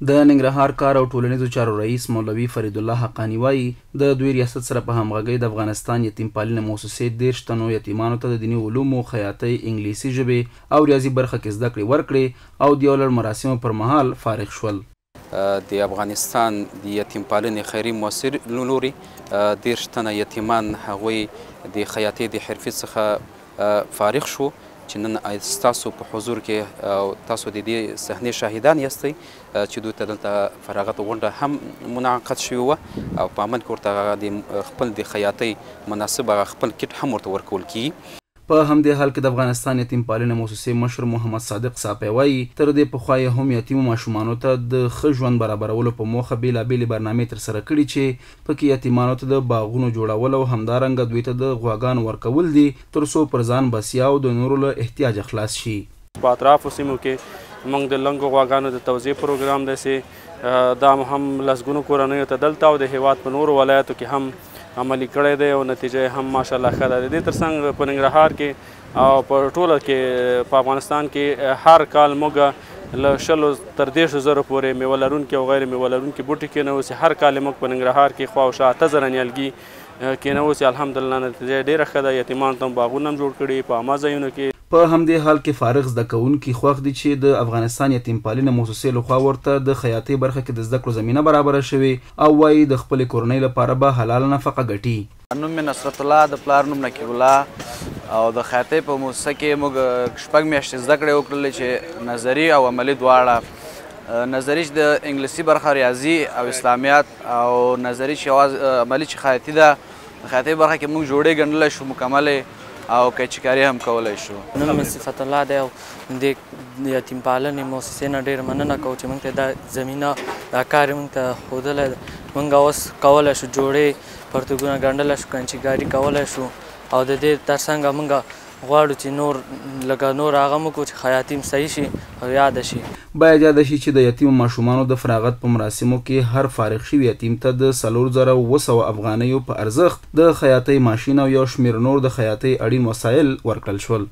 د ننګرهار کار او ټولنیزو چارو رئیس مولوي فرید الله حقانی وایي د دوی ریاست سره په همغږۍ د افغانستان یتیم پالنې موسسې 13 تنو یتیمانو ته د دیني علومو، خیاطۍ، انګلیسي ژبې او ریاضي برخه کې زده کړې ورکړې او د یو لړ مراسمو پر مهال فارغ شول. د افغانستان د یتیم پالنې خیري مؤسسې له لوري 13 تنه یتیمان هغوی د خیاطۍ د حرفې څخه فارغ شو چې نن ستاسو په حضور کې او تاسو د دې صحنې شاهدان یاستئ چې دوی ته دلته فراغت غونډه هم منعقد شوې وه او په عمل کې ورته د خپل د خیاطۍ مناسب خپل کټ هم ورته ورکول کیږي. په همدې حال کې د افغانستان یتیم پالنې موسسې مشر محمد صادق صاحب وایي تر دې پخوا یې هم یتیمو ماشومانو ته د ښه ژوند برابرولو په موخه بېلابېلې برنامې ترسره کړي چې پکې یتیمانو ته د باغونو جوړول او همدارنګه دوی ته د غواګانو ورکول دي تر څو پر ځان بسیا او د نورو له احتیاجه خلاص شي. په اطرافو سیمو کې موږ د لنګو غواګانو د توزیع پروګرام داسې دا هم لسګونو کورنیو ته دلته او د هېواد په نورو ولایتو کې هم عملي کړی دی او نتیجه هم ماشاءالله ښه ده. د دې ترڅنګ په ننګرهار کې او په ټوله کې په افغانستان کې هر کال موږ له 100 تر 150 زره پورې میوه لرونکي او غیر میوه لرونکي بوټي کېنوسي. هر کال موږ په ننګرهار کې خواوشا 8 زره نیالګي کېنوسي. الحمدلله نتیجه ډېره ښه ده. یتیمانو ته هم باغونه هم جوړ کړي په عامه ځایونو کې. په همدې حال کې فارغ زده کوونکي خوښ دي چې د افغانستان یتیم پالنې موسسې لخوا ورته د خیاطۍ برخه کې د زده کړو زمینه برابره شوې او وایي د خپلې کورنۍ لپاره به حلاله نفقه ګټي. نوم مې نصرت الله، د پلار نوم نقیب الله او د خیاطۍ په موسسه کې موږ 6 میاشتې زده کړې وکړلې چې نظري او عملي دواړه. نظري چې د انګلیسي برخه، ریاضي او اسلامیات، او نظري چې عملي چې خیاطي ده، د خیاطۍ برخه کې موږ جوړې ګڼلی شو، مکملې او قیچیکاري هم کولی شو. نوم مې صفت الله دی او د یتیم پالنې موسسې نه ډېره مننه کوو چې موږ ته دا زمینه دا کار موږ ته ښودلی ده. موږ اوس کولی شو جوړې پرتوګونه ګنډلی شو، قیچیکاري کولی شو او د دې ترڅنګ موږ غواړو چې لکه نور هغه مو کړو چې خیاطي صحیح شي او یاده شي. باید یاده شي چې د یتیمو ماشومانو د فراغت په مراسمو کې هر فارغ شوي یتیم ته د 4700 افغانیو په ارزښت د خیاطۍ ماشین او یو شمېر نور د خیاطۍ اړین وسایل ورکړل شول.